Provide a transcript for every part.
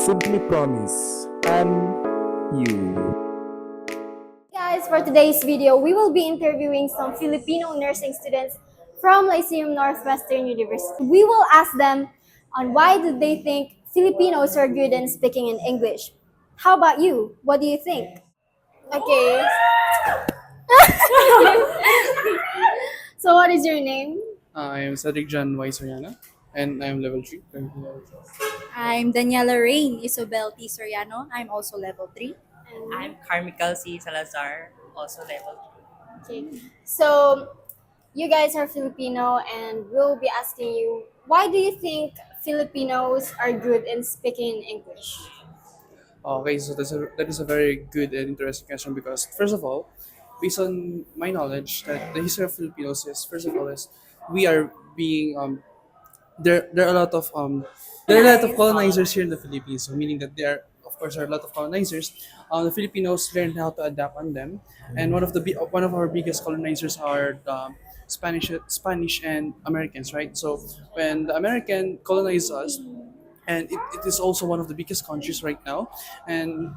Simply promise, you. Guys, for today's video, we will be interviewing some Filipino nursing students from Lyceum Northwestern University. We will ask them on why do they think Filipinos are good in speaking in English. How about you? What do you think? Okay. So what is your name? I am Cedric John Y. Soriano, and I am level 3. I'm Daniela Rain Isobel T. Soriano. I'm also level 3. I'm Carmichael C. Salazar, also level Okay. So you guys are Filipino and we'll be asking you why do you think Filipinos are good in speaking English? Okay, so that is a very good and interesting question because, first of all, based on my knowledge, that the history of Filipinos is, first of all, is we are being there are a lot of colonizers here in the Philippines. So meaning that there of course are a lot of colonizers. The Filipinos learned how to adapt on them, and one of our biggest colonizers are the Spanish and Americans, right? So when the American colonized us, and it is also one of the biggest countries right now, and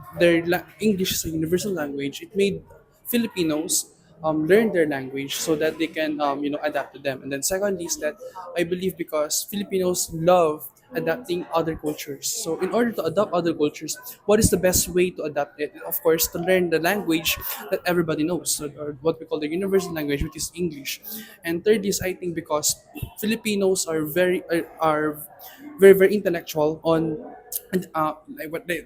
English is a universal language. It made Filipinos learn their language so that they can adapt to them. And then secondly is that I believe because Filipinos love adapting other cultures. So in order to adopt other cultures, what is the best way to adapt it? Of course, to learn the language that everybody knows, or what we call the universal language, which is English. And third is I think because Filipinos are very very intellectual on and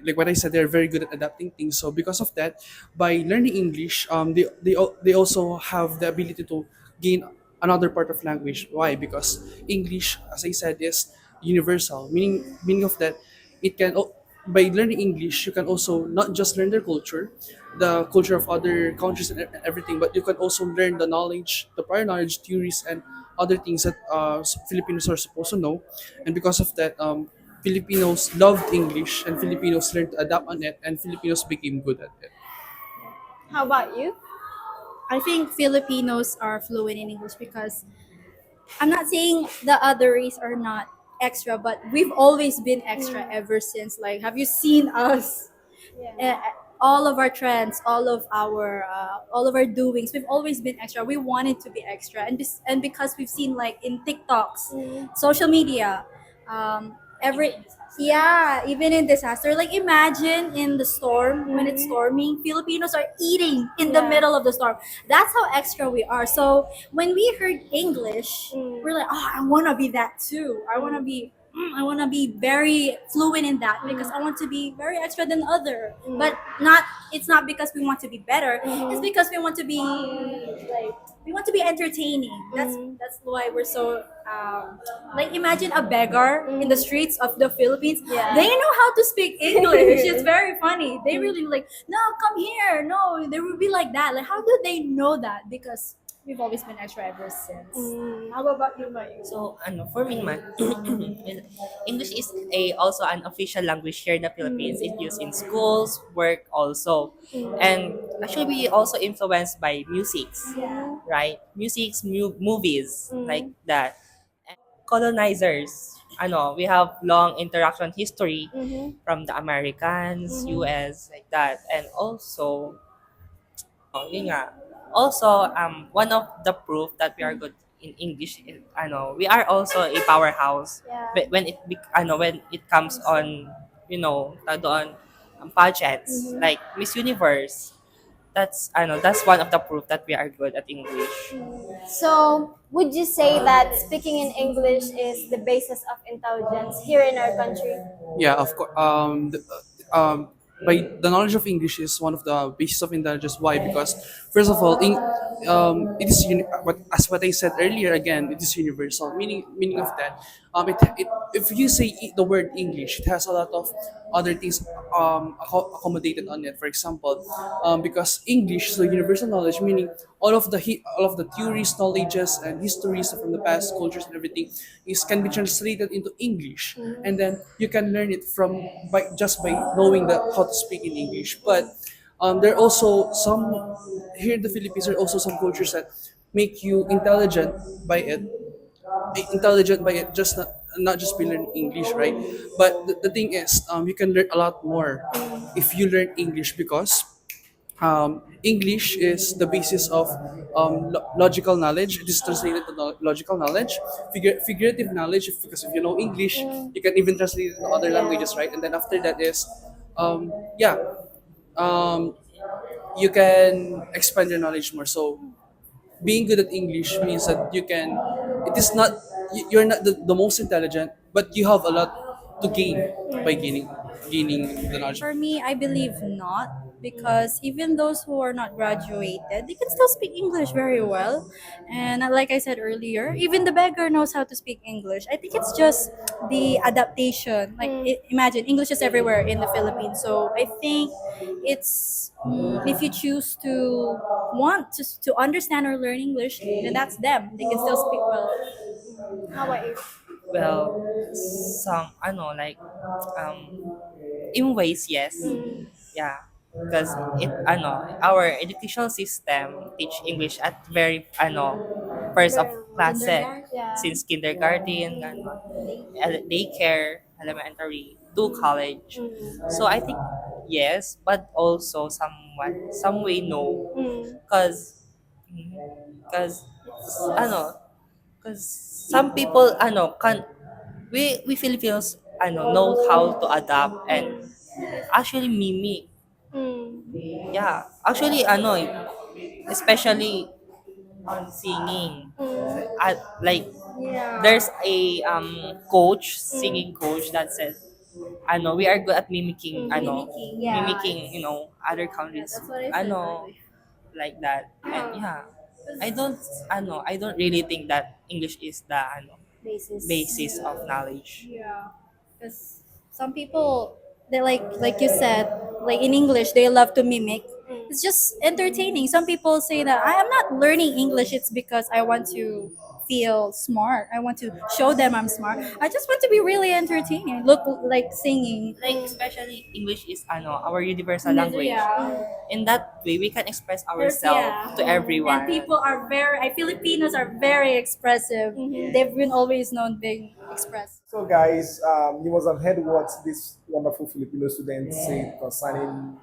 like what I said, they're very good at adapting things. So because of that, by learning English, they also have the ability to gain another part of language. Why? Because English, as I said, is universal. Meaning of that, it can by learning English, you can also not just learn their culture, the culture of other countries and everything, but you can also learn the knowledge, the prior knowledge, theories, and other things that Filipinos are supposed to know. And because of that, Filipinos loved English, and Filipinos learned to adapt on it, and Filipinos became good at it. How about you? I think Filipinos are fluent in English because I'm not saying the other race are not extra, but we've always been extra ever since. Like, have you seen us? Uh, all of our trends, all of our doings, we've always been extra. We wanted to be extra, and because we've seen like in TikToks, social media, every yeah, even in disaster. Like imagine in the storm when it's storming, Filipinos are eating in the Yeah. middle of the storm. That's how extra we are. So when we heard English, we're like, oh, I want to be that too. I want to be very fluent in that because I want to be very extra than other. But not it's not because we want to be better. It's because we want to be like we want to be entertaining. That's why we're so like imagine a beggar in the streets of the Philippines. Yeah. They know how to speak English. It's very funny. They really like, no, come here. No, they will be like that. Like how do they know that? Because we've always been extra ever since. How about you, Mayu? So, for me naman, English is also an official language here in the Philippines. It's used in schools, work also. And actually, we also influenced by musics, right? Musics, movies, like that. And colonizers, we have long interaction history from the Americans, US, like that. And also, yun nga. Also, one of the proof that we are good in English is, we are also a powerhouse. Yeah. When it comes on, tawag doon, pageants like Miss Universe. That's one of the proof that we are good at English. So, would you say that speaking in English is the basis of intelligence here in our country? Yeah, of course. By the knowledge of English is one of the basis of intelligence. Why? Because first of all, it is what I said earlier. Again, it is universal. Meaning of that, if you say the word English, it has a lot of other things accommodated on it. For example, because English is a universal knowledge, meaning all of the theories, knowledges, and histories from the past, cultures, and everything is can be translated into English, and then you can learn it by knowing how to speak in English. But there are also some here in the Philippines. There are also some cultures that make you intelligent by it, just not not just be learn English, right? But the thing is, you can learn a lot more if you learn English, because English is the basis of logical knowledge. It is translated to logical knowledge, figurative knowledge. Because if you know English, you can even translate it to other languages, right? And then after that is, yeah, um, you can expand your knowledge more. So being good at English means that you can. It is not you're not the most intelligent, but you have a lot to gain by gaining the knowledge. For me, I believe not, because even those who are not graduated, they can still speak English very well. And like I said earlier, even the beggar knows how to speak English. I think it's just the adaptation. Like imagine English is everywhere in the Philippines, so I think it's if you choose to want to understand or learn English, then that's them. They can still speak well. How about you? Well, some like in ways, yes. Yeah. Because our educational system teach English at very first of classes, Yeah. since kindergarten, daycare, elementary to college. So I think yes, but also somewhat some way no, because because because some people can we Filipinos know how to adapt and actually mimic. Yeah, actually especially on singing. Like there's a coach, singing coach that said we are good at mimicking Yeah. mimicking other countries That's what I said earlier. like that. And yeah, I don't really think that English is the Basis. basis of knowledge. Yeah, because some people they like you said, like in English they love to mimic. It's just entertaining. Some people say that I am not learning English. It's because I want to feel smart. I want to show them I'm smart. I just want to be really entertaining. Look like singing. Like especially English is our universal language. Yeah. In that way we can express Yeah. ourselves to And everyone. people are Filipinos are very expressive. They've been always known being expressive. So, guys, you must have heard what this wonderful Filipino student said concerning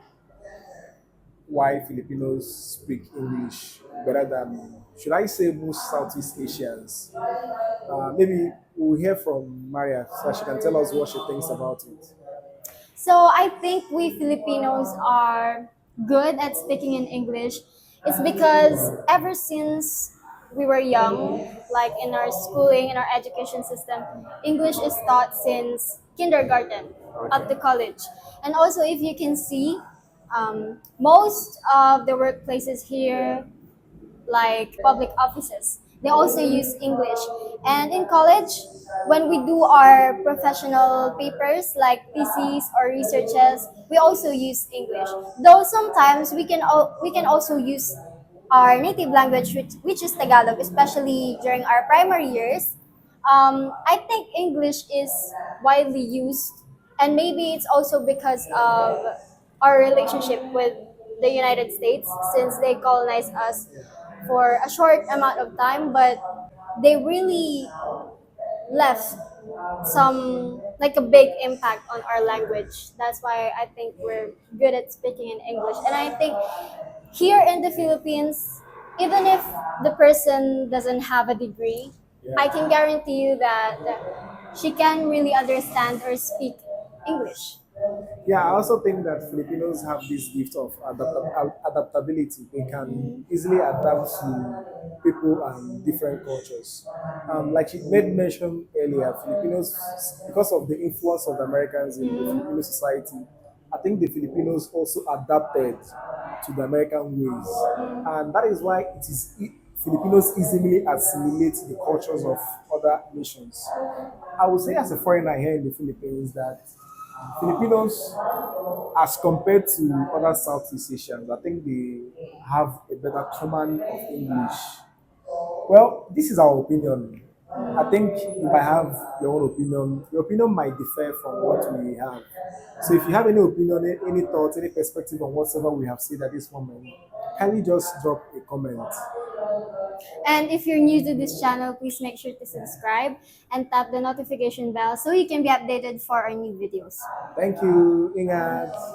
why Filipinos speak English better than, should I say, most Southeast Asians. Maybe we'll hear from Maria so she can tell us what she thinks about it. So I think we Filipinos are good at speaking in English. It's because ever since we were young, like in our schooling, in our education system, English is taught since kindergarten up to college. And also, if you can see, most of the workplaces here, like public offices. They also use English. And in college, when we do our professional papers like theses or researches, we also use English. Though sometimes we can also use our native language, which is Tagalog, especially during our primary years. I think English is widely used, and maybe it's also because of our relationship with the United States, since they colonized us for a short amount of time, but they really left some like a big impact on our language. That's why I think we're good at speaking in English. And I think here in the Philippines, even if the person doesn't have a degree, I can guarantee you that she can really understand or speak English. Yeah, I also think that Filipinos have this gift of adaptability. They can easily adapt to people and different cultures. Like you made mention earlier, Filipinos, because of the influence of the Americans in the Filipino society, I think the Filipinos also adapted to the American ways. And that is why Filipinos easily assimilate the cultures of other nations. I would say, as a foreigner here in the Philippines, that Filipinos, as compared to other Southeast Asians, I think they have a better command of English. Well, this is our opinion. I think you might have your own opinion. Your opinion might differ from what we have. So if you have any opinion, any thoughts, any perspective on whatever we have said at this moment, kindly just drop a comment. And if you're new to this channel, please make sure to subscribe and tap the notification bell so you can be updated for our new videos. Thank you. Ingat.